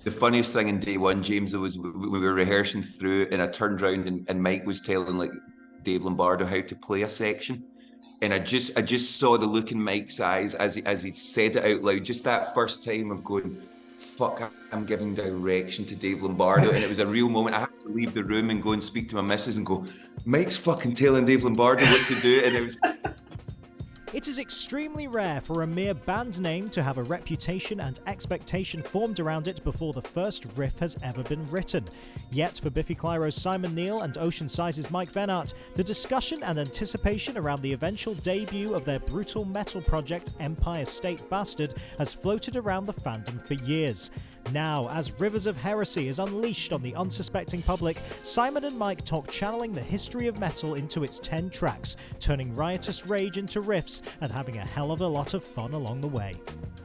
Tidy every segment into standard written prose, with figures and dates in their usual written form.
The funniest thing in day one, James, was we were rehearsing through, and I turned around and Mike was telling like Dave Lombardo how to play a section, and I just saw the look in Mike's eyes as he said it out loud. Just that first time of going, "Fuck, I'm giving direction to Dave Lombardo," and it was a real moment. I had to leave the room and go and speak to my missus and go, "Mike's fucking telling Dave Lombardo what to do," and it was. It is extremely rare for a mere band name to have a reputation and expectation formed around it before the first riff has ever been written. Yet for Biffy Clyro's Simon Neil and Oceansize's Mike Vennart, the discussion and anticipation around the eventual debut of their brutal metal project Empire State Bastard has floated around the fandom for years. Now, as Rivers of Heresy is unleashed on the unsuspecting public, Simon and Mike talk channeling the history of metal into its 10 tracks, turning riotous rage into riffs, and having a hell of a lot of fun along the way.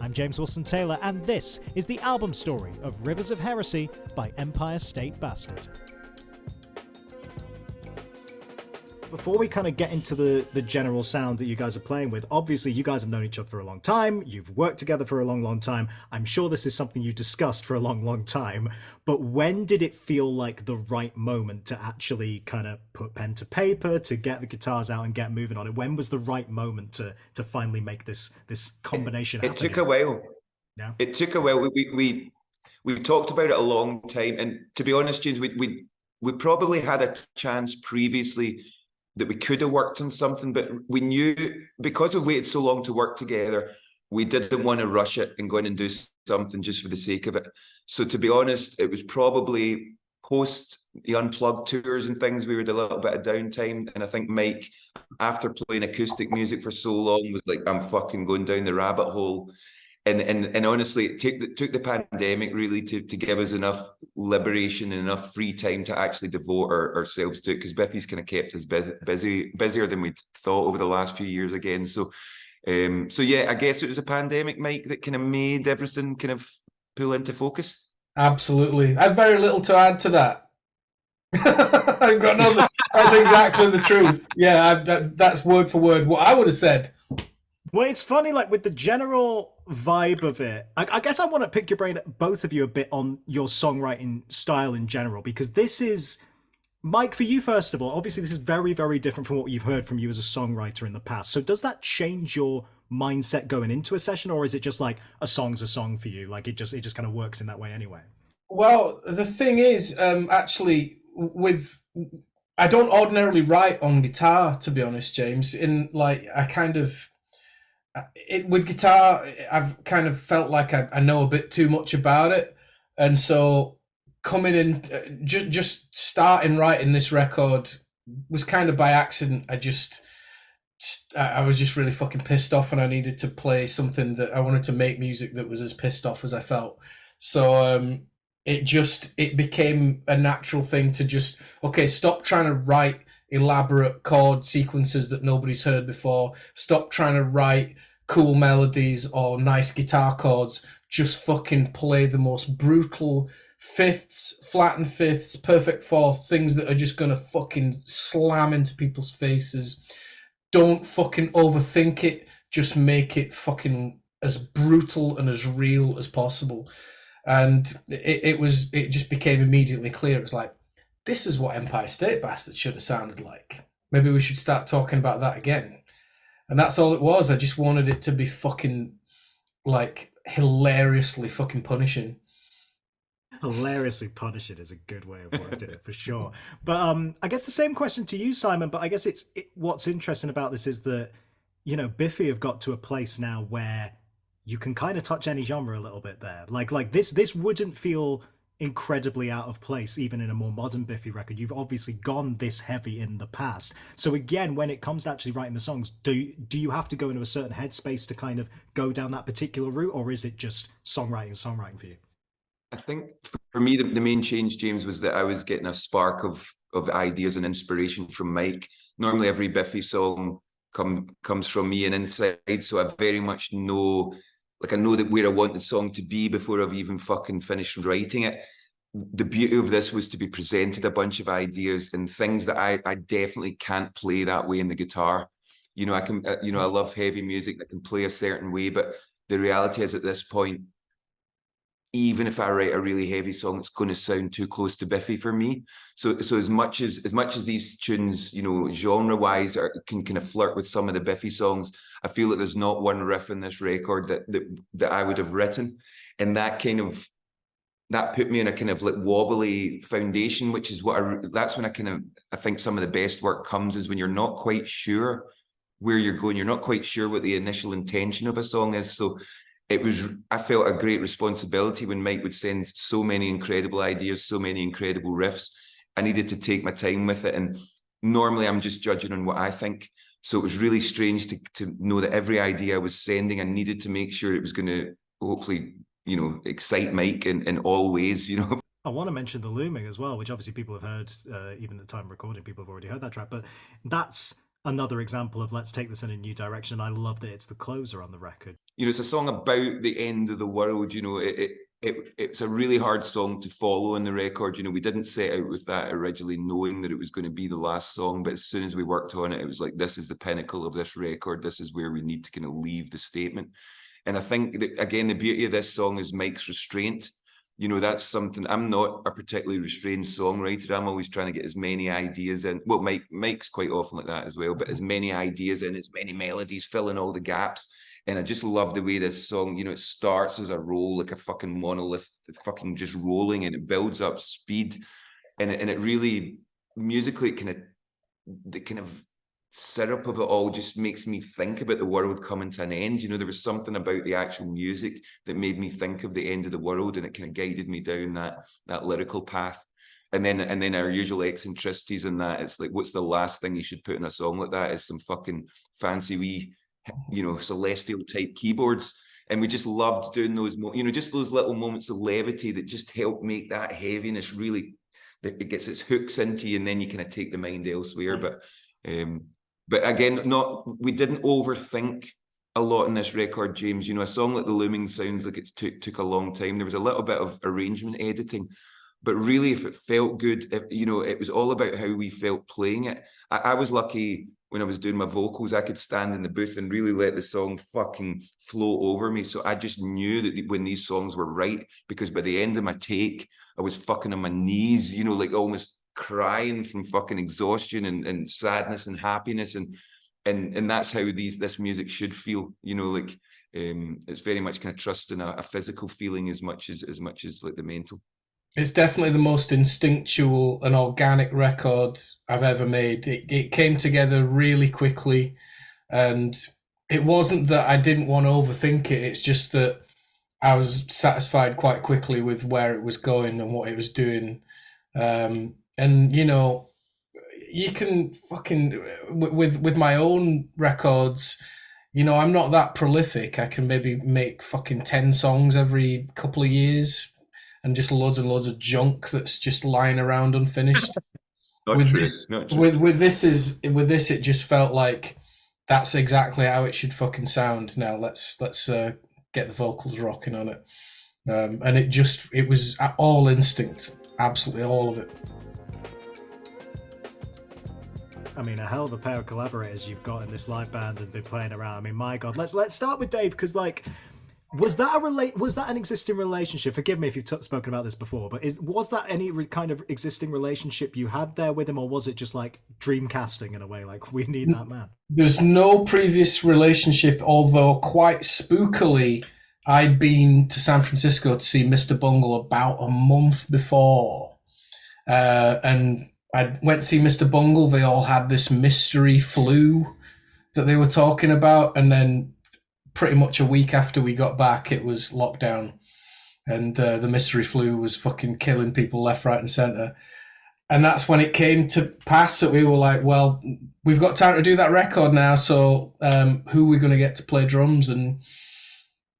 I'm James Wilson Taylor, and this is the album story of Rivers of Heresy by Empire State Bastard. Before we kind of get into the general sound that you guys are playing with, obviously you guys have known each other for a long time, you've worked together for a long time, I'm sure this is something you discussed for a long time, but when did it feel like the right moment to actually kind of put pen to paper, to get the guitars out and get moving on it? When was the right moment to finally make this combination happen? It took a while. Yeah. It took a while. We talked about it a long time, and to be honest, James, we probably had a chance previously that we could have worked on something, but we knew because we've waited so long to work together, we didn't want to rush it and go in and do something just for the sake of it. So to be honest, it was probably post the Unplugged tours and things, we had a little bit of downtime. And I think Mike, after playing acoustic music for so long, was like, I'm fucking going down the rabbit hole. And honestly, it took the pandemic really to give us enough liberation and enough free time to actually devote ourselves to it, because Biffy's kind of kept us busier than we'd thought over the last few years again. So yeah, I guess it was a pandemic, Mike, that kind of made everything kind of pull into focus. Absolutely. I've very little to add to that. I've got nothing. That's exactly the truth. Yeah, that's word for word what I would have said. Well, it's funny, like with the general vibe of it, I guess I want to pick your brain, both of you, a bit on your songwriting style in general, because this is, Mike, for you, first of all, obviously this is very, very different from what you've heard from you as a songwriter in the past. So does that change your mindset going into a session, or is it just like a song's a song for you? Like it just kind of works in that way anyway? Well, the thing is, actually, I don't ordinarily write on guitar, to be honest, James. With guitar, I've kind of felt like I know a bit too much about it, and so coming in, just starting writing this record was kind of by accident. I was just really fucking pissed off, and I needed to play something that I wanted to make music that was as pissed off as I felt. So it became a natural thing to just, okay, stop trying to write elaborate chord sequences that nobody's heard before. Stop trying to write cool melodies or nice guitar chords. Just fucking play the most brutal fifths, flattened fifths, perfect fourths, things that are just gonna fucking slam into people's faces. Don't fucking overthink it. Just make it fucking as brutal and as real as possible. And it just became immediately clear. It was like, this is what Empire State Bastard should have sounded like. Maybe we should start talking about that again. And that's all it was. I just wanted it to be fucking, like, hilariously fucking punishing. Hilariously punishing is a good way of wording it, for sure. But I guess the same question to you, Simon, but I guess what's interesting about this is that, you know, Biffy have got to a place now where you can kind of touch any genre a little bit there. Like this wouldn't feel incredibly out of place even in a more modern Biffy record. You've obviously gone this heavy in the past. So again, when it comes to actually writing the songs, do you have to go into a certain headspace to kind of go down that particular route, or is it just songwriting for you? I think for me, the main change, James, was that I was getting a spark of ideas and inspiration from Mike. Normally every Biffy song comes from me and inside, so I very much know, like I know that where I want the song to be before I've even fucking finished writing it. The beauty of this was to be presented a bunch of ideas and things that I definitely can't play that way in the guitar. You know, I can, you know, I love heavy music that can play a certain way, but the reality is at this point, even if I write a really heavy song, it's going to sound too close to Biffy for me. So as much as these tunes, you know, genre wise, can kind of flirt with some of the Biffy songs, I feel like there's not one riff in this record that I would have written, and that put me in a kind of like wobbly foundation, which is that's when I think some of the best work comes, is when you're not quite sure where you're going, you're not quite sure what the initial intention of a song is. So I felt a great responsibility when Mike would send so many incredible ideas, so many incredible riffs. I needed to take my time with it. And normally I'm just judging on what I think. So it was really strange to know that every idea I was sending, I needed to make sure it was going to hopefully, you know, excite Mike in all ways, you know. I want to mention the Looming as well, which obviously people have heard, even at the time of recording, people have already heard that track, but that's another example of let's take this in a new direction. I love that it's the closer on the record. You know, it's a song about the end of the world. You know, it's a really hard song to follow in the record. You know, we didn't set out with that originally knowing that it was going to be the last song, but as soon as we worked on it, it was like, this is the pinnacle of this record. This is where we need to kind of leave the statement. And I think that, again, the beauty of this song is Mike's restraint. You know, that's something. I'm not a particularly restrained songwriter. I'm always trying to get as many ideas in. Well, Mike's quite often like that as well, but as many ideas in, as many melodies, filling all the gaps. And I just love the way this song, you know, it starts as a roll, like a fucking monolith, fucking just rolling, and it builds up speed. And it really, musically, the kind of syrup of it all just makes me think about the world coming to an end. You know, there was something about the actual music that made me think of the end of the world, and it kind of guided me down that lyrical path. And then our usual eccentricities in that, it's like, what's the last thing you should put in a song like that? Is some fucking fancy wee, you know, celestial type keyboards. And we just loved doing those, you know, just those little moments of levity that just help make that heaviness really, that it gets its hooks into you, and then you kind of take the mind elsewhere. But again, we didn't overthink a lot in this record, James. You know, a song like The Looming sounds like it took a long time. There was a little bit of arrangement editing, but really, if it felt good, you know, it was all about how we felt playing it. I was lucky when I was doing my vocals, I could stand in the booth and really let the song fucking flow over me. So I just knew that when these songs were right, because by the end of my take, I was fucking on my knees, you know, like almost crying from fucking exhaustion and sadness and happiness, and that's how this music should feel, you know, like it's very much kind of trusting a physical feeling as much as like the mental. It's definitely the most instinctual and organic record I've ever made. It came together really quickly, and it wasn't that I didn't want to overthink it. It's just that I was satisfied quite quickly with where it was going and what it was doing. And, you know, you can fucking, with my own records, you know, I'm not that prolific. I can maybe make fucking 10 songs every couple of years, and just loads and loads of junk that's just lying around unfinished. With this, it just felt like that's exactly how it should fucking sound. Now let's get the vocals rocking on it. And it was all instinct, absolutely all of it. I mean, a hell of a pair of collaborators you've got in this live band and been playing around. I mean, my God, let's start with Dave, because like, was that an existing relationship? Forgive me if you've spoken about this before, but was that any kind of existing relationship you had there with him, or was it just like dream casting in a way, like we need that man? There's no previous relationship, although quite spookily, I'd been to San Francisco to see Mr. Bungle about a month before, and I went to see Mr. Bungle. They all had this mystery flu that they were talking about, and then pretty much a week after we got back, it was lockdown, and the mystery flu was fucking killing people left, right, and center. And that's when it came to pass that we were like, well, we've got time to do that record now, so who are we going to get to play drums? And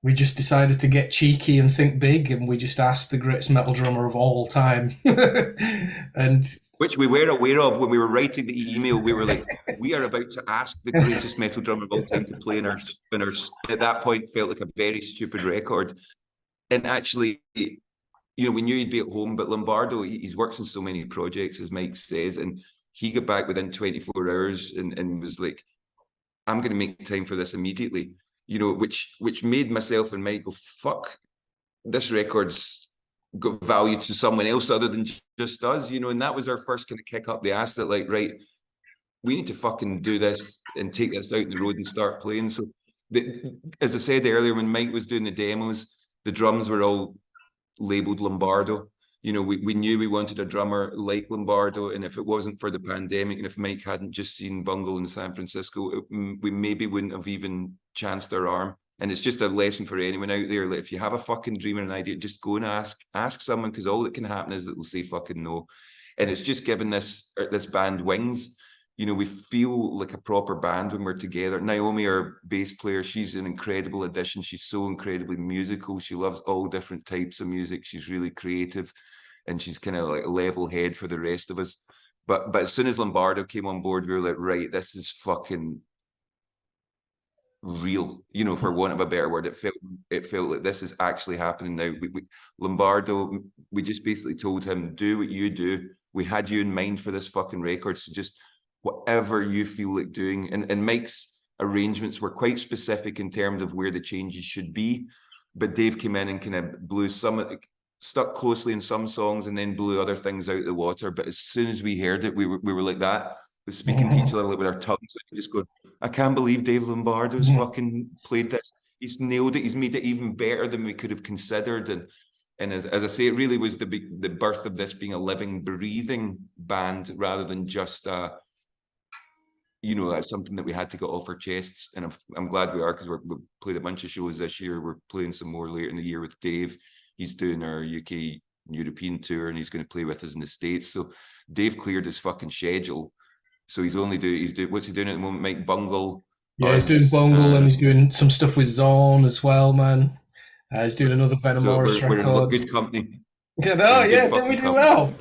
we just decided to get cheeky and think big, and we just asked the greatest metal drummer of all time. And which we were aware of when we were writing the email. We were like, we are about to ask the greatest metal drummer of all time to play in our at that point felt like a very stupid record. And actually, you know, we knew he'd be at home, but Lombardo, he's worked on so many projects, as Mike says, and he got back within 24 hours and was like, I'm going to make time for this immediately, you know, which made myself and Mike go, fuck, this record's got value to someone else other than just us, you know, and that was our first kind of kick up the ass that, like, right, we need to fucking do this and take this out in the road and start playing. So, as I said earlier, when Mike was doing the demos, the drums were all labeled Lombardo. You know, we knew we wanted a drummer like Lombardo, and if it wasn't for the pandemic, and if Mike hadn't just seen Bungle in San Francisco, we maybe wouldn't have even chanced our arm. And it's just a lesson for anyone out there. Like, if you have a fucking dream and an idea, just go and ask someone, because all that can happen is that they'll say fucking no. And it's just given this band wings. You know, we feel like a proper band when we're together. Naomi, our bass player, she's an incredible addition. She's so incredibly musical. She loves all different types of music. She's really creative, and she's kind of like a level head for the rest of us. But as soon as Lombardo came on board, we were like, right, this is fucking real, you know, for want of a better word. It felt like this is actually happening now. Lombardo, we just basically told him, do what you do. We had you in mind for this fucking record, so just whatever you feel like doing. And Mike's arrangements were quite specific in terms of where the changes should be, but Dave came in and kind of blew stuck closely in some songs and then blew other things out of the water. But as soon as we heard it, we were like that. We were speaking to each other like with our tongues, and just going, I can't believe Dave Lombardo's fucking played this. He's nailed it. He's made it even better than we could have considered. And as I say, it really was the birth of this being a living, breathing band rather than just you know, that's something that we had to get off our chests. And I'm glad we are, because we played a bunch of shows this year. We're playing some more later in the year with Dave. He's doing our UK European tour, and he's going to play with us in the States. So Dave cleared his fucking schedule. So he's doing what's he doing at the moment? Mike Bungle. Yeah, he's doing Bungle, and he's doing some stuff with Zorn as well, man. He's doing another Venom Morris record. We're in good company. Oh yeah, did we do well?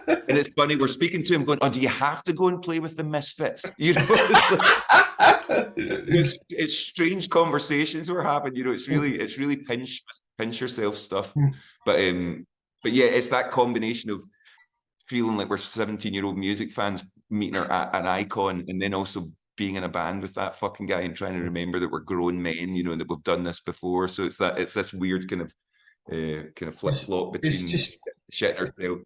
And it's funny, we're speaking to him going, oh, do you have to go and play with the Misfits? You know, it's strange conversations we're having, you know, it's really pinch yourself stuff. But yeah, it's that combination of feeling like we're 17-year-old music fans meeting an icon, and then also being in a band with that fucking guy and trying to remember that we're grown men, you know, and that we've done this before. So it's this weird kind of flip-flop between just shit ourselves.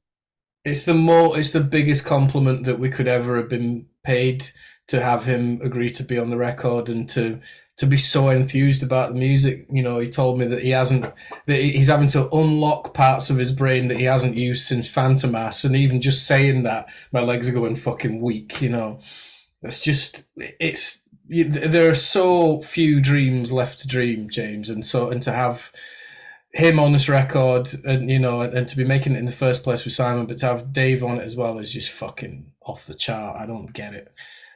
It's the biggest compliment that we could ever have been paid, to have him agree to be on the record and to be so enthused about the music. You know, he told me that he's having to unlock parts of his brain that he hasn't used since Phantom Ass, and even just saying that, my legs are going fucking weak. You know, there are so few dreams left to dream, James, and to have him on this record, and you know, and to be making it in the first place with Simon, but to have Dave on it as well is just fucking off the chart. I don't get it.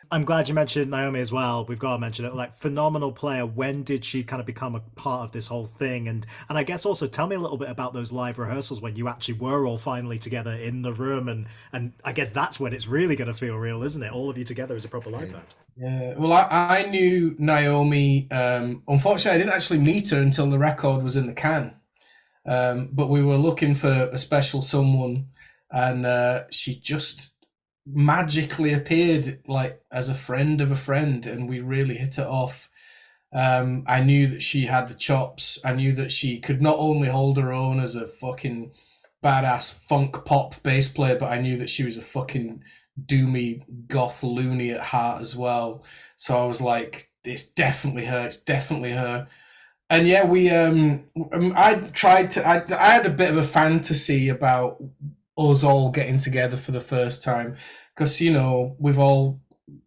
I'm glad you mentioned Naomi as well. We've got to mention it. Like, phenomenal player. When did she kind of become a part of this whole thing? And I guess also tell me a little bit about those live rehearsals when you actually were all finally together in the room, and I guess that's when it's really going to feel real, isn't it? All of you together as a proper live band. Yeah, well, I knew Naomi. Unfortunately, I didn't actually meet her until the record was in the can. But we were looking for a special someone, and she just magically appeared, like as a friend of a friend, and we really hit it off. I knew that she had the chops. I knew that she could not only hold her own as a fucking badass funk pop bass player, but I knew that she was a fucking doomy goth loony at heart as well. So I was like, it's definitely her. It's definitely her. And yeah, I had a bit of a fantasy about us all getting together for the first time, because, you know, we've all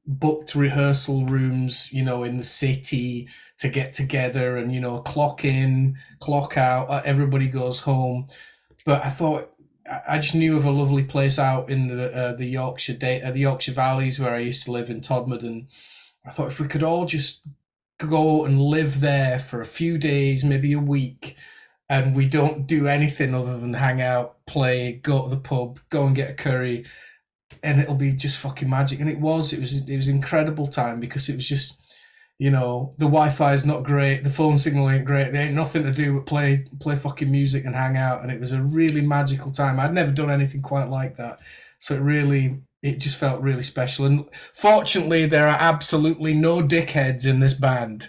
booked rehearsal rooms, you know, in the city to get together, and, you know, clock in, clock out, everybody goes home. But I thought, I just knew of a lovely place out in the Yorkshire Valleys where I used to live in Todmorden. I thought if we could all just go and live there for a few days, maybe a week, and we don't do anything other than hang out, play, go to the pub, go and get a curry, and it'll be just fucking magic. And it was incredible time, because it was just, you know, the Wi-Fi is not great, the phone signal ain't great, there ain't nothing to do but play fucking music and hang out, and it was a really magical time. I'd never done anything quite like that, so it just felt really special. And fortunately, there are absolutely no dickheads in this band.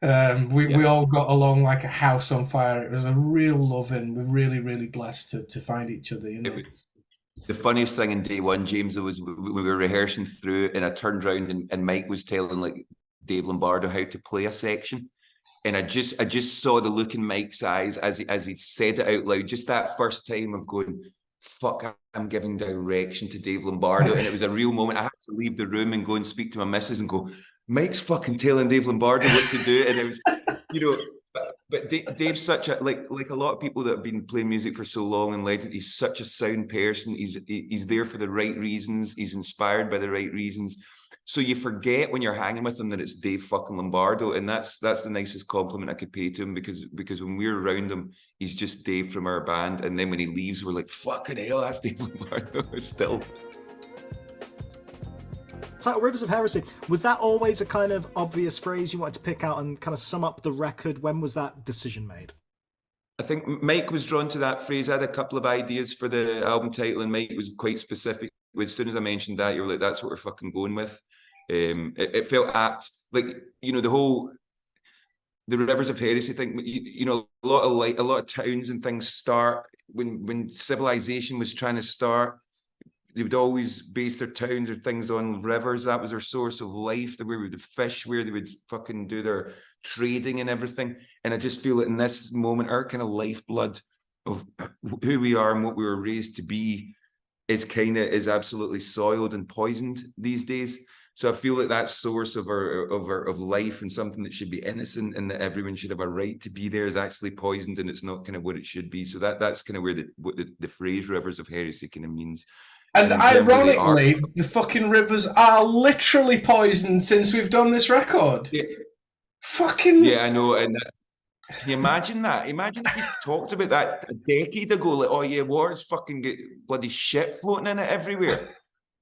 We all got along like a house on fire. It was a real love, and we're really, really blessed to find each other, you know. The funniest thing in day one, James, was we were rehearsing through, and I turned around and Mike was telling like Dave Lombardo how to play a section. And I just saw the look in Mike's eyes as he said it out loud. Just that first time of going, fuck, I'm giving direction to Dave Lombardo. And it was a real moment. I had to leave the room and go and speak to my missus and go, Mike's fucking telling Dave Lombardo what to do. And it was, you know, but Dave's such a, like a lot of people that have been playing music for so long and legend, he's such a sound person. He's there for the right reasons. He's inspired by the right reasons. So you forget when you're hanging with him that it's Dave fucking Lombardo, and that's the nicest compliment I could pay to him, because when we're around him, he's just Dave from our band, and then when he leaves, we're like, fucking hell, that's Dave Lombardo still. Title Rivers of Heresy, was that always a kind of obvious phrase you wanted to pick out and kind of sum up the record? When was that decision made? I think Mike was drawn to that phrase. I had a couple of ideas for the album title, and Mike was quite specific. As soon as I mentioned that, you were like, that's what we're fucking going with. It felt apt, like, you know, the Rivers of Heresy thing. You know, a lot of towns and things start when civilization was trying to start. They would always base their towns or things on rivers. That was their source of life. Where they would fish, where they would fucking do their trading and everything. And I just feel that in this moment, our kind of lifeblood of who we are and what we were raised to be is absolutely soiled and poisoned these days. So I feel like that source of life and something that should be innocent and that everyone should have a right to be there is actually poisoned, and it's not kind of what it should be. So that's kind of where the phrase Rivers of Heresy kind of means. And ironically, the fucking rivers are literally poisoned since we've done this record. Yeah. Fucking... Yeah, I know. And can you imagine that? Imagine if we talked about that a decade ago, like, oh yeah, water's fucking get bloody shit floating in it everywhere.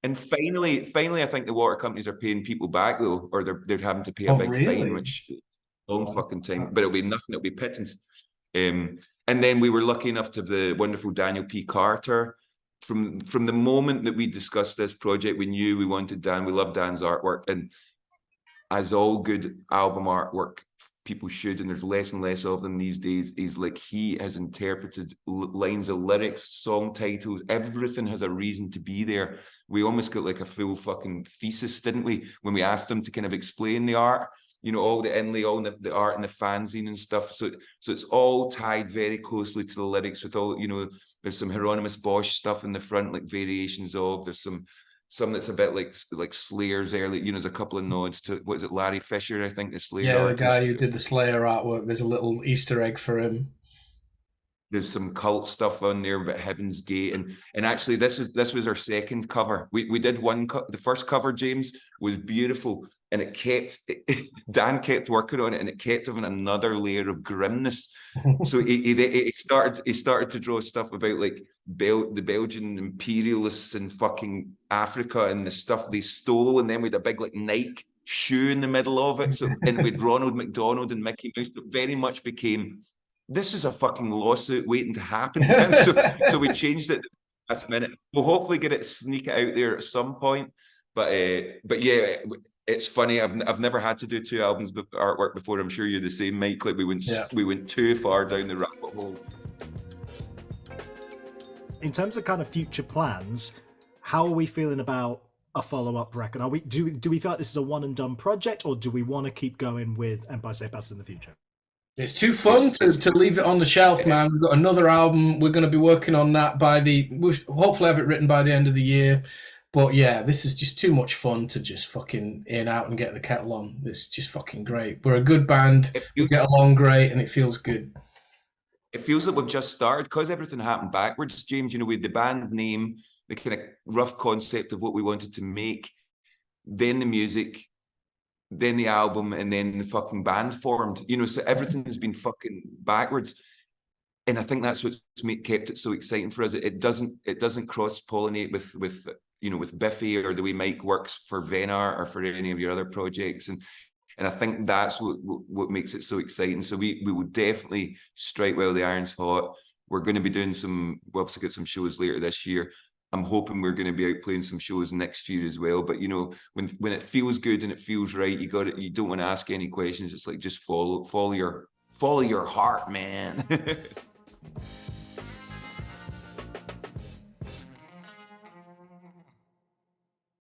And finally, I think the water companies are paying people back though, or they're having to pay a big fine, which long fucking time. But it'll be nothing. It'll be pittance. And then we were lucky enough to have the wonderful Daniel P. Carter. From the moment that we discussed this project, we knew we wanted Dan. We love Dan's artwork, and as all good album artwork people should, and there's less and less of them these days, is like he has interpreted lines of lyrics, song titles, everything has a reason to be there. We almost got like a full fucking thesis, didn't we, when we asked him to kind of explain the art, you know, all the inlay, all the art and the fanzine and stuff. So it's all tied very closely to the lyrics with all, you know, there's some Hieronymus Bosch stuff in the front, like variations of, there's some that's a bit like Slayer's early, you know, there's a couple of nods to, what is it, Larry Fisher, I think, the Slayer artist. The guy who did the Slayer artwork. There's a little Easter egg for him. There's some cult stuff on there about Heaven's Gate, and actually this was our second cover. We did the first cover, James, was beautiful, and Dan kept working on it, and it kept having another layer of grimness. So he started to draw stuff about like the Belgian imperialists in fucking Africa and the stuff they stole, and then we had a big like Nike shoe in the middle of it. So, and with Ronald McDonald and Mickey Mouse, it very much became, this is a fucking lawsuit waiting to happen. So we changed it last minute. We'll hopefully sneak it out there at some point. But yeah, it's funny. I've never had to do two albums of artwork before. I'm sure you're the same, Mike. Like we went too far down the rabbit hole. In terms of kind of future plans, how are we feeling about a follow-up record? Do we feel like this is a one and done project, or do we want to keep going with Empire State Bastard in the future? It's too fun to leave it on the shelf, man. We've got another album. We're going to be working on that we'll hopefully have it written by the end of the year. But yeah, this is just too much fun to just fucking in out and get the kettle on. It's just fucking great. We're a good band. We get along great, and it feels good. It feels like we've just started, because everything happened backwards, James. You know, with the band name, the kind of rough concept of what we wanted to make, then the music, then the album, and then the fucking band formed, you know, so everything has been fucking backwards. And I think that's what's kept it so exciting for us. It doesn't cross-pollinate with you know, with Biffy, or the way Mike works for Vennart or for any of your other projects. And I think that's what makes it so exciting. So we will definitely strike while the iron's hot. We're going to be doing we'll also get some shows later this year. I'm hoping we're going to be out playing some shows next year as well. But you know, when it feels good and it feels right, you got it. You don't want to ask any questions. It's like just follow your heart, man.